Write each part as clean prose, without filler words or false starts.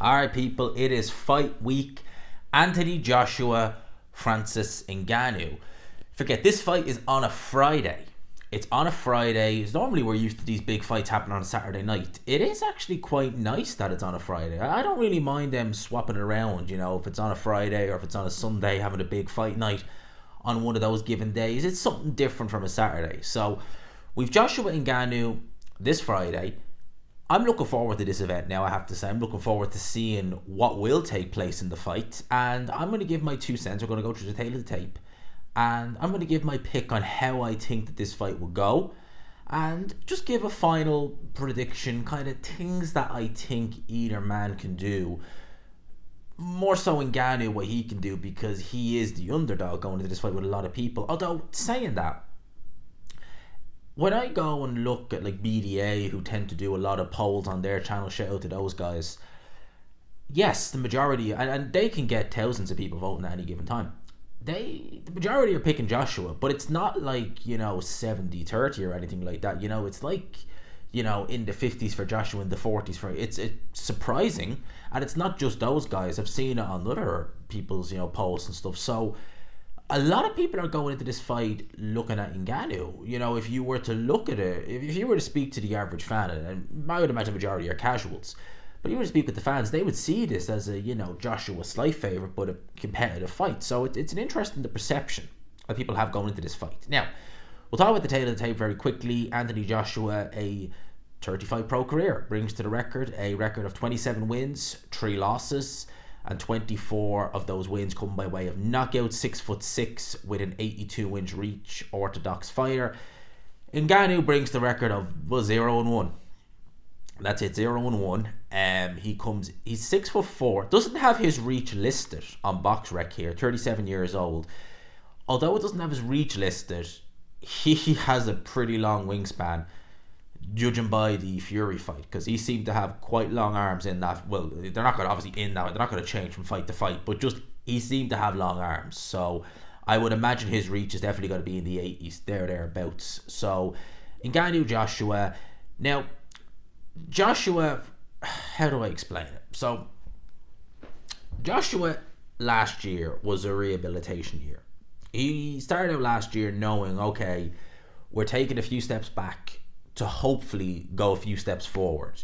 Alright, people, it is fight week. Anthony Joshua, Francis Ngannou. Forget, this fight is on a Friday. It's on a Friday. It's normally we're used to these big fights happening on a Saturday night. It is actually quite nice that it's on a Friday. I don't really mind them swapping it around, if it's on a Friday or if it's on a Sunday, having a big fight night on one of those given days. It's something different from a Saturday. So we've Joshua Ngannou this Friday. I'm looking forward to this event now, I have to say. I'm looking forward to seeing what will take place in the fight. And I'm going to give my 2 cents. We're going to go through the tail of the tape. And I'm going to give my pick on how I think that this fight will go. And just give a final prediction, kind of things that I think either man can do. More so Ngannou, what he can do, because he is the underdog going into this fight with a lot of people. Although, saying that, when I go and look at like BDA, who tend to do a lot of polls on their channel, shout out to those guys. Yes, the majority, and they can get thousands of people voting at any given time. The majority are picking Joshua, but it's not like, 70-30 or anything like that. It's like, in the 50s for Joshua, in the 40s for it's surprising, and it's not just those guys. I've seen it on other people's, polls and stuff. So a lot of people are going into this fight looking at Ngannou. If you were to look at it, if you were to speak to the average fan, and I would imagine the majority are casuals, but if you were to speak with the fans, they would see this as a, Joshua slight favourite, but a competitive fight. So it's an interest in the perception that people have going into this fight. Now, we'll talk about the tail of the tape very quickly. Anthony Joshua, a 35 pro career, brings to the record a record of 27 wins, 3 losses, and 24 of those wins come by way of knockout. 6'6" with an 82-inch reach, orthodox fighter. Ngannou brings the record of 0-1. That's it, 0-1. He's 6'4", doesn't have his reach listed on BoxRec here, 37 years old. Although it doesn't have his reach listed, he has a pretty long wingspan, judging by the Fury fight, because he seemed to have quite long arms in that. Well, they're not going to obviously in that, they're not going to change from fight to fight, but just he seemed to have long arms. So I would imagine his reach is definitely going to be in the 80s, thereabouts. So Ngannou, Joshua. Now, Joshua, how do I explain it? So Joshua last year was a rehabilitation year. He started out last year knowing, okay, we're taking a few steps back to hopefully go a few steps forward.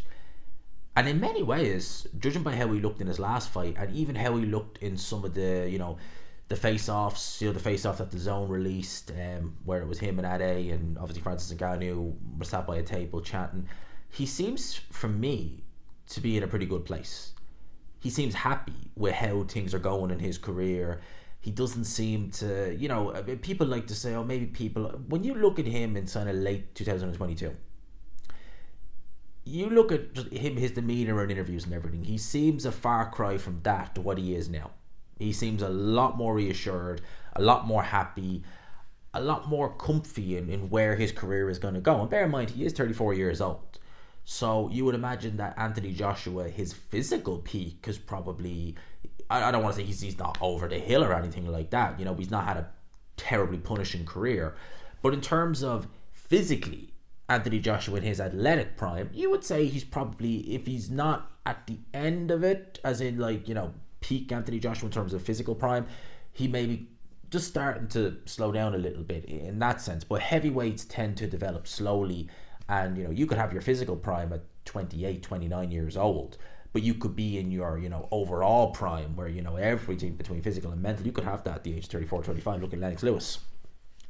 And in many ways, judging by how he looked in his last fight, and even how he looked in some of the, the face-offs, the face-off that the Zone released, where it was him and Ade, and obviously Francis Ngannou were sat by a table chatting, he seems, for me, to be in a pretty good place. He seems happy with how things are going in his career. He doesn't seem to, people like to say, when you look at him in kind of late 2022, you look at just him, his demeanour in interviews and everything, he seems a far cry from that to what he is now. He seems a lot more reassured, a lot more happy, a lot more comfy in where his career is going to go. And bear in mind, he is 34 years old. So you would imagine that Anthony Joshua, his physical peak is probably, I don't want to say he's not over the hill or anything like that. He's not had a terribly punishing career. But in terms of physically, Anthony Joshua in his athletic prime, you would say he's probably, if he's not at the end of it, as in peak Anthony Joshua in terms of physical prime, he may be just starting to slow down a little bit in that sense. But heavyweights tend to develop slowly. And, you could have your physical prime at 28, 29 years old, but you could be in your, overall prime where, everything between physical and mental, you could have that at the age of 34, 35, look at Lennox Lewis.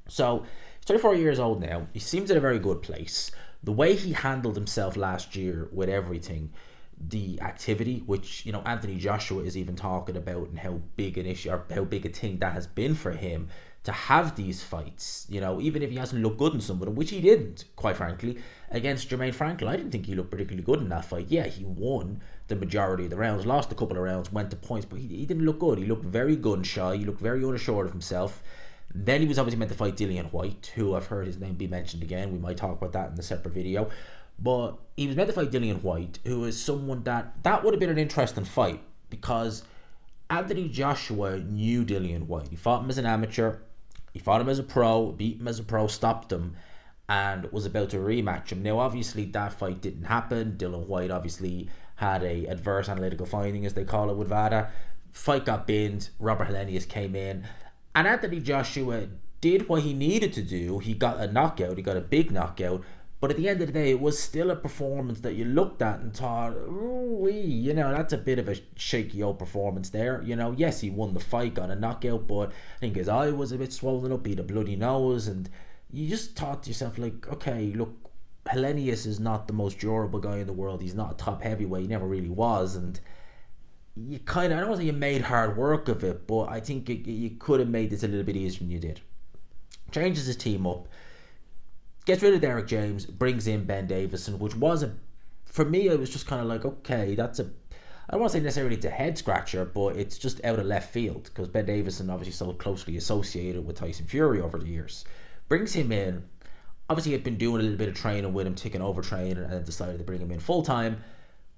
So, he's 34 years old now. He seems in a very good place. The way he handled himself last year with everything, the activity, which, Anthony Joshua is even talking about, and how big an issue, or how big a thing that has been for him, to have these fights, even if he hasn't looked good in some of them, which he didn't, quite frankly, against Jermaine Franklin. I didn't think he looked particularly good in that fight. Yeah, he won the majority of the rounds, lost a couple of rounds, went to points, but he didn't look good. He looked very gun shy, he looked very unassured of himself. Then he was obviously meant to fight Dillian White, who I've heard his name be mentioned again. We might talk about that in a separate video. But he was meant to fight Dillian White, who is someone that would have been an interesting fight, because Anthony Joshua knew Dillian White. He fought him as an amateur. He fought him as a pro, beat him as a pro, stopped him, and was about to rematch him. Now, obviously, that fight didn't happen. Dillian White obviously had a adverse analytical finding, as they call it, with VADA. Fight got binned. Robert Helenius came in, and Anthony Joshua did what he needed to do. He got a knockout. He got a big knockout. But at the end of the day, it was still a performance that you looked at and thought, that's a bit of a shaky old performance there. Yes, he won the fight, got a knockout, but I think his eye was a bit swollen up, he had a bloody nose, and you just thought to yourself, like, okay, look, Helenius is not the most durable guy in the world. He's not a top heavyweight. He never really was, and you kind of, I don't want to say you made hard work of it, but I think you could have made this a little bit easier than you did. Changes his team up, gets rid of Derek James, brings in Ben Davison, which was for me, it was just kind of like, okay, I don't want to say necessarily it's a head scratcher, but it's just out of left field, because Ben Davison obviously so closely associated with Tyson Fury over the years. Brings him in, obviously had been doing a little bit of training with him, taking over training, and then decided to bring him in full time.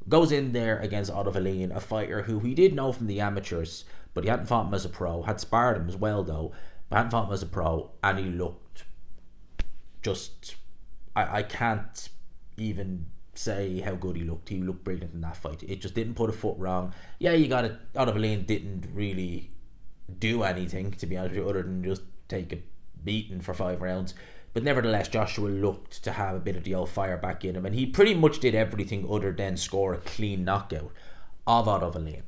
Goes in there against Otto Wallin, a fighter who he did know from the amateurs, but he hadn't fought him as a pro, had sparred him as well though, but hadn't fought him as a pro, and he looked just, I can't even say how good he looked. He looked brilliant in that fight. It just didn't put a foot wrong. Yeah, you got it. Otto Wallin didn't really do anything, to be honest with you, other than just take a beating for 5 rounds. But nevertheless, Joshua looked to have a bit of the old fire back in him, and he pretty much did everything other than score a clean knockout of Otto Wallin.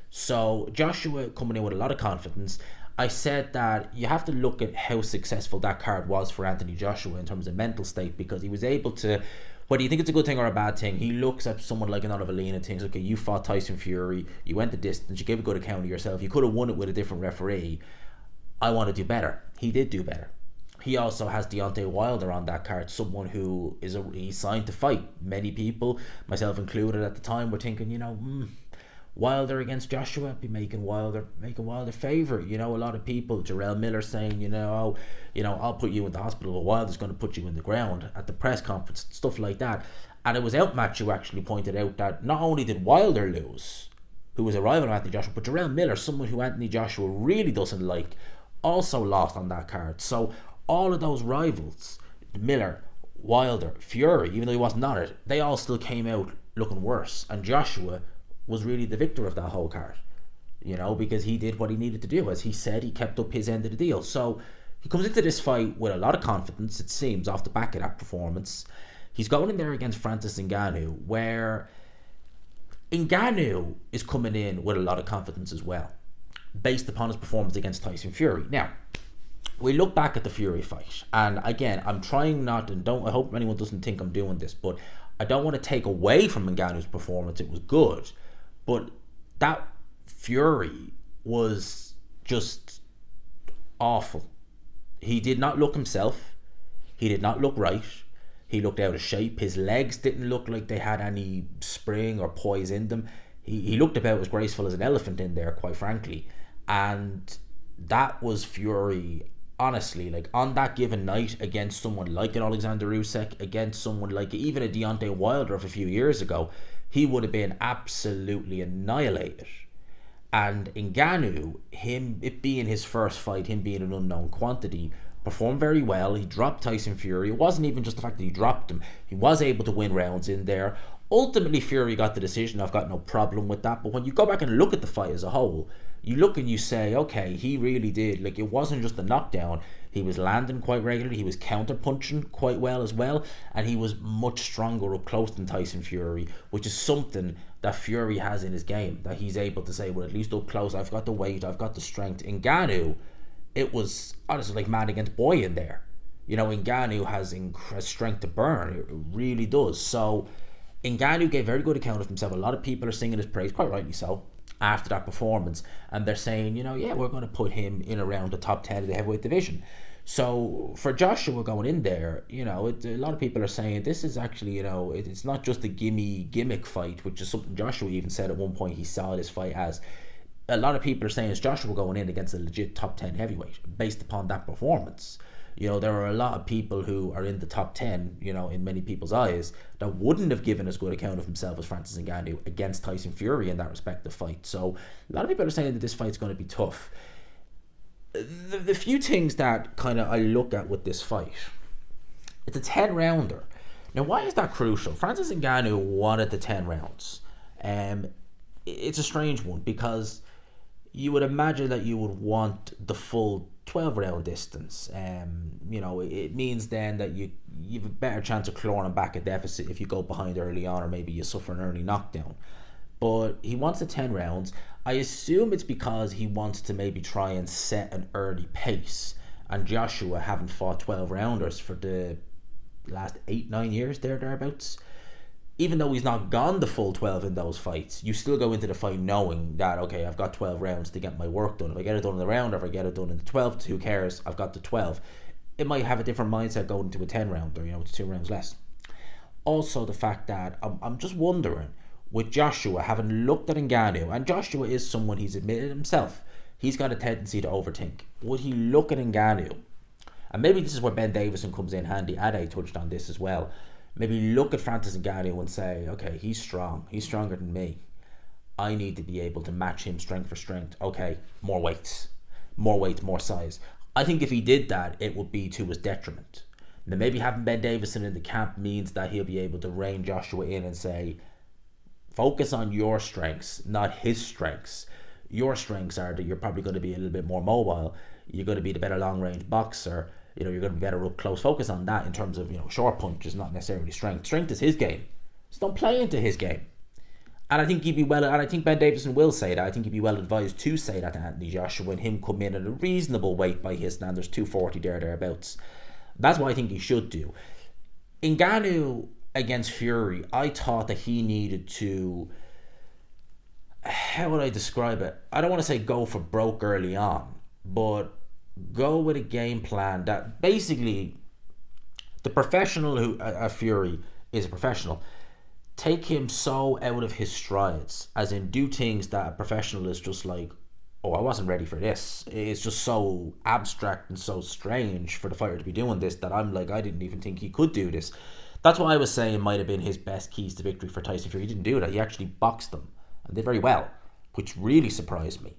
So Joshua coming in with a lot of confidence. I said that you have to look at how successful that card was for Anthony Joshua in terms of mental state, because he was able to, whether you think it's a good thing or a bad thing, he looks at someone like an Otto Wallin and thinks, okay, you fought Tyson Fury, you went the distance, you gave a good account of yourself, you could have won it with a different referee. I want to do better. He did do better. He also has Deontay Wilder on that card, someone who he's signed to fight. Many people, myself included at the time, were thinking, Wilder against Joshua, be making Wilder favourite. A lot of people, Jarrell Miller saying, I'll put you in the hospital, but Wilder's going to put you in the ground at the press conference, stuff like that. And it was Outmatch who actually pointed out that not only did Wilder lose, who was a rival of Anthony Joshua, but Jarrell Miller, someone who Anthony Joshua really doesn't like, also lost on that card. So all of those rivals, Miller, Wilder, Fury, even though he wasn't on it, they all still came out looking worse. And Joshua was really the victor of that whole card, because he did what he needed to do. As he said, he kept up his end of the deal. So he comes into this fight with a lot of confidence, it seems, off the back of that performance. He's going in there against Francis Ngannou, where Ngannou is coming in with a lot of confidence as well, based upon his performance against Tyson Fury. Now, we look back at the Fury fight, and again, I'm trying not, and I hope anyone doesn't think I'm doing this, but I don't want to take away from Ngannou's performance. It was good, but that Fury was just awful. He did not look himself. He did not look right. He looked out of shape. His legs didn't look like they had any spring or poise in them. He looked about as graceful as an elephant in there, quite frankly. And that was Fury, honestly, like on that given night against someone like an Alexander Usyk, against someone like even a Deontay Wilder of a few years ago, he would have been absolutely annihilated. And Ngannou, it being his first fight, him being an unknown quantity, performed very well. He dropped Tyson Fury. It wasn't even just the fact that he dropped him. He was able to win rounds in there. Ultimately, Fury got the decision. I've got no problem with that. But when you go back and look at the fight as a whole, you look and you say, okay, he really did. Like, it wasn't just a knockdown. He was landing quite regularly. He was counter-punching quite well as well. And he was much stronger up close than Tyson Fury, which is something that Fury has in his game, that he's able to say, well, at least up close, I've got the weight, I've got the strength. Ngannou, it was honestly like man against boy in there. Ngannou has strength to burn. It really does. So Ngannou gave a very good account of himself. A lot of people are singing his praise, quite rightly so, after that performance. And they're saying, yeah, we're going to put him in around the top 10 of the heavyweight division. So for Joshua going in there, a lot of people are saying this is actually, it's not just a gimmick fight, which is something Joshua even said at one point he saw this fight as. A lot of people are saying it's Joshua going in against a legit top 10 heavyweight based upon that performance. There are a lot of people who are in the top 10, in many people's eyes, that wouldn't have given as good account of himself as Francis Ngannou against Tyson Fury in that respective fight. So a lot of people are saying that this fight's going to be tough. The few things that kind of I look at with this fight, it's a 10 rounder. Now, why is that crucial? Francis Ngannou wanted the 10 rounds. Um, it's a strange one because you would imagine that you would want the full 12 round distance. It means then that you have a better chance of clawing back a deficit if you go behind early on, or maybe you suffer an early knockdown. But he wants the 10 rounds. I assume it's because he wants to maybe try and set an early pace. And Joshua haven't fought 12 rounders for the last 8-9 years, thereabouts. Even though he's not gone the full 12 in those fights, you still go into the fight knowing that, okay, I've got 12 rounds to get my work done. If I get it done in the round, or if I get it done in the 12, who cares? I've got the 12. It might have a different mindset going into a 10 round, or, it's 2 rounds less. Also, the fact that I'm just wondering, with Joshua, having looked at Ngannou, and Joshua is someone, he's admitted himself, he's got a tendency to overthink. Would he look at Ngannou? And maybe this is where Ben Davison comes in handy. Ade touched on this as well. Maybe look at Francis Ngannou and say, okay, he's strong. He's stronger than me. I need to be able to match him strength for strength. Okay, more weights, more size. I think if he did that, it would be to his detriment. Now, maybe having Ben Davison in the camp means that he'll be able to rein Joshua in and say, focus on your strengths, not his strengths. Your strengths are that you're probably going to be a little bit more mobile. You're going to be the better long-range boxer. You're going to be better up close. Focus on that in terms of, short punches, not necessarily strength. Strength is his game. So don't play into his game. And I think and I think Ben Davison will say that. I think he'd be well advised to say that to Anthony Joshua and him come in at a reasonable weight by his standards, 240 thereabouts. That's what I think he should do. Ngannou against Fury, I thought that he needed to, how would I describe it? I don't want to say go for broke early on, but go with a game plan that basically the professional who Fury is a professional. Take him so out of his strides, as in do things that a professional is just like, oh, I wasn't ready for this. It's just so abstract and so strange for the fighter to be doing this that I'm like, I didn't even think he could do this. That's what I was saying might have been his best keys to victory for Tyson Fury. He didn't do that. He actually boxed them and did very well, which really surprised me.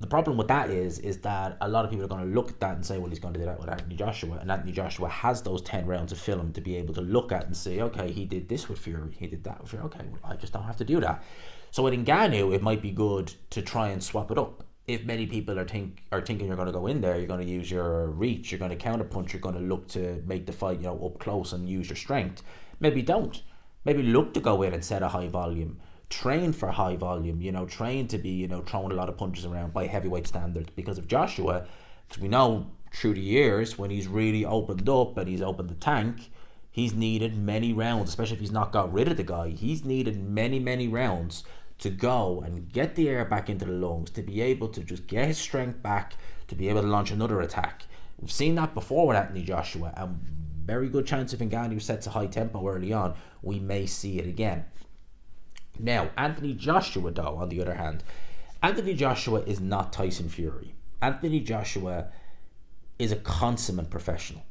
The problem with that is that a lot of people are going to look at that and say, well, he's going to do that with Anthony Joshua. And Anthony Joshua has those 10 rounds of film to be able to look at and say, okay, he did this with Fury. He did that with Fury. Okay, well, I just don't have to do that. So with Ngannou, it might be good to try and swap it up. If many people are thinking you're going to go in there, you're going to use your reach, you're going to counterpunch, you're going to look to make the fight, up close and use your strength. Maybe don't. Maybe look to go in and set a high volume. Train for high volume, train to be, throwing a lot of punches around by heavyweight standards. Because of Joshua, because we know through the years when he's really opened up and he's opened the tank, he's needed many rounds, especially if he's not got rid of the guy. He's needed many rounds to go and get the air back into the lungs, to be able to just get his strength back, to be able to launch another attack. We've seen that before with Anthony Joshua, and very good chance if Ngannou sets a high tempo early on, we may see it again. Now, Anthony Joshua, though, on the other hand, Anthony Joshua is not Tyson Fury. Anthony Joshua is a consummate professional.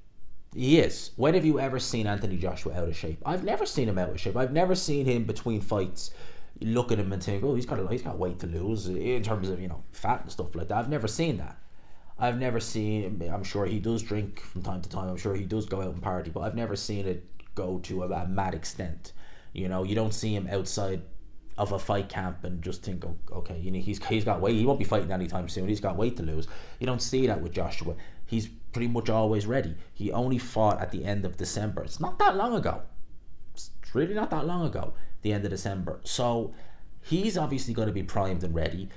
He is. When have you ever seen Anthony Joshua out of shape? I've never seen him out of shape. I've never seen him between fights look at him and think, oh, he's got weight to lose in terms of, fat and stuff like that. I've never seen that. I've never seen, I'm sure he does drink from time to time. I'm sure he does go out and party, but I've never seen it go to a mad extent. You don't see him outside of a fight camp and just think, oh, okay, he's got weight. He won't be fighting anytime soon. He's got weight to lose. You don't see that with Joshua. He's pretty much always ready. He only fought at the end of December. It's not that long ago. It's really not that long ago, the end of December. So he's obviously going to be primed and ready.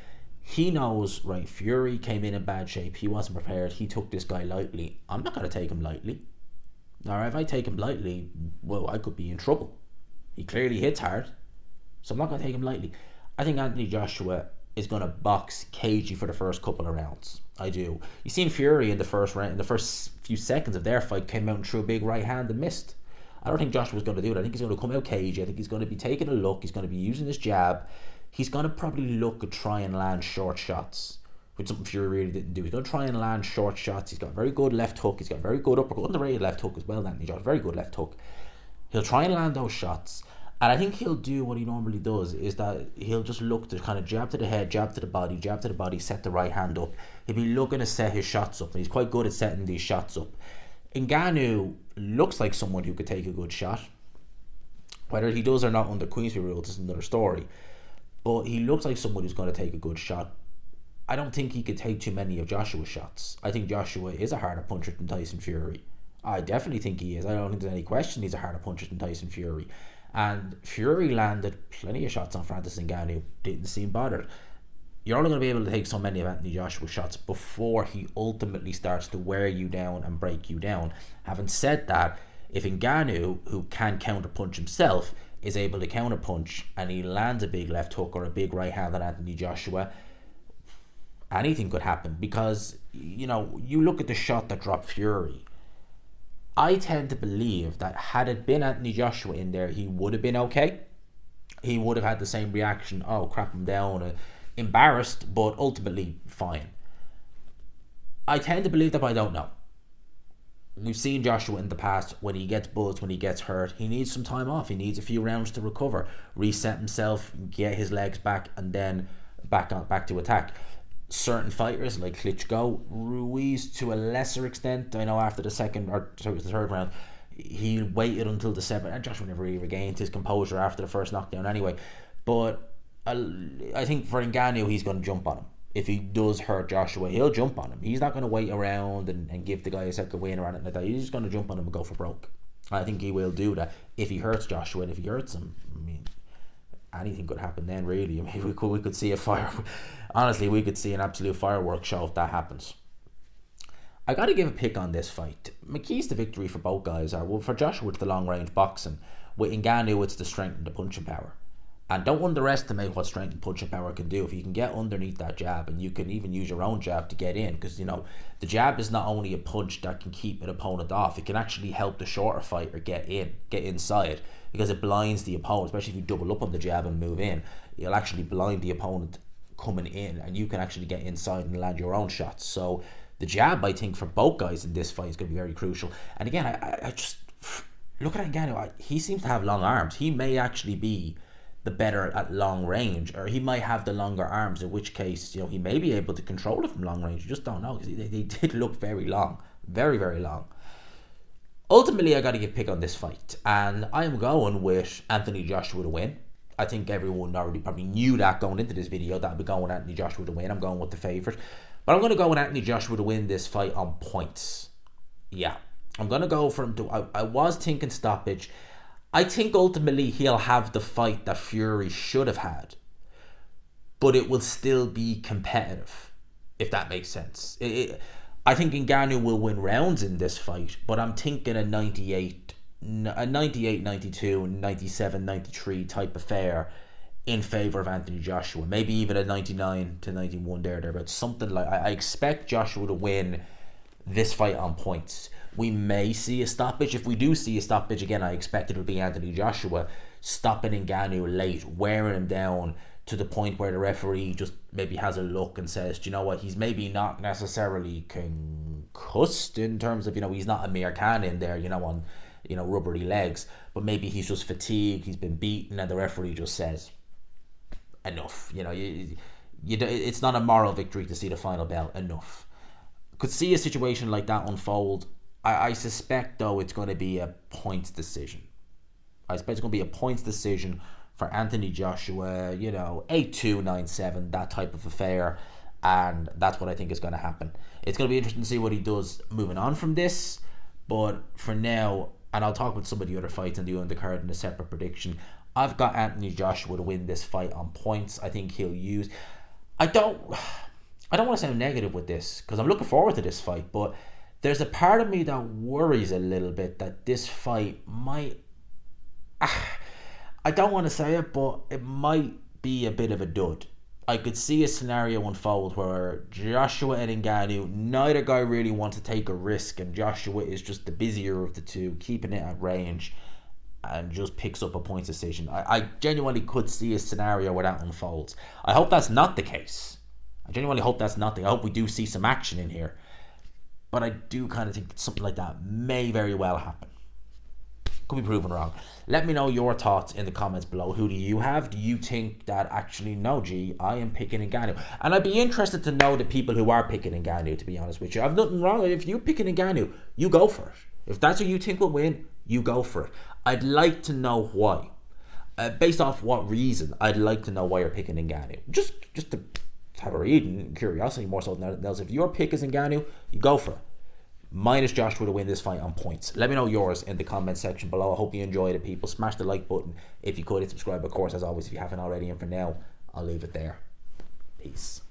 He knows, right, Fury came in bad shape. He wasn't prepared. He took this guy lightly. I'm not going to take him lightly. Now, if I take him lightly, well, I could be in trouble. He clearly hits hard. So I'm not going to take him lightly. I think Anthony Joshua is going to box cagey for the first couple of rounds. I do. You seen Fury in the first round, in the first few seconds of their fight, came out and threw a big right hand and missed. I don't think Joshua's going to do that. I think he's going to come out cagey. I think he's going to be taking a look. He's going to be using his jab. He's going to probably look to try and land short shots, which something Fury really didn't do. He's going to try and land short shots. He's got a very good left hook. He's got a very good uppercut. Underrated left hook as well, Anthony Joshua. Very good left hook. He'll try and land those shots. And I think he'll do what he normally does, is that he'll just look to kind of jab to the head, jab to the body, set the right hand up. He'll be looking to set his shots up, and he's quite good at setting these shots up. Ngannou looks like someone who could take a good shot. Whether he does or not under Queensberry rules is another story. But he looks like someone who's going to take a good shot. I don't think he could take too many of Joshua's shots. I think Joshua is a harder puncher than Tyson Fury. I definitely think he is. I don't think there's any question he's a harder puncher than Tyson Fury. And Fury landed plenty of shots on Francis Ngannou. Didn't seem bothered. You're only going to be able to take so many of Anthony Joshua's shots before he ultimately starts to wear you down and break you down. Having said that, if Ngannou, who can counterpunch himself, is able to counterpunch and he lands a big left hook or a big right hand on Anthony Joshua, anything could happen. Because, you know, you look at the shot that dropped Fury. I tend to believe that had it been Anthony Joshua in there, he would have been okay. He would have had the same reaction, oh crap, I'm down, embarrassed, but ultimately fine. I tend to believe that, but I don't know. We've seen Joshua in the past, when he gets buzzed, when he gets hurt, he needs some time off. He needs a few rounds to recover, reset himself, get his legs back, and then back to attack. Certain fighters like Klitschko, Ruiz to a lesser extent, I know after the third round, he waited until the seventh, and Joshua never really regained his composure after the first knockdown anyway. But I think for Ngannou, he's going to jump on him. If he does hurt Joshua, he'll jump on him. He's not going to wait around and give the guy a second win or anything like that. He's just going to jump on him and go for broke. I think he will do that if he hurts Joshua. And if he hurts him, I mean, anything could happen then, really. I mean, we could see a fire. Honestly, we could see an absolute fireworks show if that happens. I got to give a pick on this fight. My keys to victory for both guys are, well, for Joshua, it's the long-range boxing. With Ngannou, it's the strength and the punching power. And don't underestimate what strength and punching power can do. If you can get underneath that jab, and you can even use your own jab to get in, because, you know, the jab is not only a punch that can keep an opponent off, it can actually help the shorter fighter get inside, because it blinds the opponent, especially if you double up on the jab and move in. You'll actually blind the opponent coming in, and you can actually get inside and land your own shots. So the jab, I think, for both guys in this fight is going to be very crucial. And again, I just look at Ngannou. He seems to have long arms. He may actually be the better at long range, or he might have the longer arms, in which case, you know, he may be able to control it from long range. You just don't know, because they did look very long, very, very long. Ultimately, I got to give pick on this fight, and I am going with Anthony Joshua to win. I think everyone already probably knew that going into this video, that I'd be going with Anthony Joshua to win. I'm going with the favourite, but I'm going to go with Anthony Joshua to win this fight on points. Yeah, I'm going to go for him to, I was thinking stoppage. I think ultimately he'll have the fight that Fury should have had, but it will still be competitive, if that makes sense. I think Ngannou will win rounds in this fight, but I'm thinking a 98, 92, 97, 93 type affair in favour of Anthony Joshua. Maybe even a 99 to 91 thereabouts. Something like, I expect Joshua to win this fight on points. We may see a stoppage. If we do see a stoppage, again, I expect it'll be Anthony Joshua stopping Ngannou late, wearing him down to the point where the referee just maybe has a look and says, do you know what, he's maybe not necessarily concussed in terms of, you know, he's not a mere can in there, you know, on, you know, rubbery legs, but maybe he's just fatigued, he's been beaten, and the referee just says, enough. You know, it's not a moral victory to see the final bell. Enough. Could see a situation like that unfold. I suspect, though, it's going to be a points decision. I expect it's going to be a points decision for Anthony Joshua, you know, 8-2, 9-7, that type of affair. And that's what I think is going to happen. It's going to be interesting to see what he does moving on from this. But for now, and I'll talk about some of the other fights and the undercard in a separate prediction, I've got Anthony Joshua to win this fight on points. I think he'll use... I don't want to sound negative with this, because I'm looking forward to this fight, but there's a part of me that worries a little bit that this fight might... I don't want to say it, but it might be a bit of a dud. I could see a scenario unfold where Joshua and Ngannou, neither guy really wants to take a risk, and Joshua is just the busier of the two, keeping it at range, and just picks up a points decision. I genuinely could see a scenario where that unfolds. I hope that's not the case. I genuinely hope that's not the case. I hope we do see some action in here. But I do kind of think that something like that may very well happen. Could be proven wrong. Let me know your thoughts in the comments below. Who do you have? Do you think that actually, no, gee, I am picking Ngannou? And I'd be interested to know the people who are picking Ngannou, to be honest with you. I've nothing wrong. If you're picking Ngannou, you go for it. If that's who you think will win, you go for it. I'd like to know why. Based off what reason? I'd like to know why you're picking Ngannou. Just to have a read and curiosity more so than anything else. If your pick is Ngannou, you go for it. Mine is Joshua to win this fight on points. Let me know yours in the comment section below. I hope you enjoyed it, people. Smash the like button if you could. Hit subscribe, of course, as always, if you haven't already. And for now, I'll leave it there. Peace.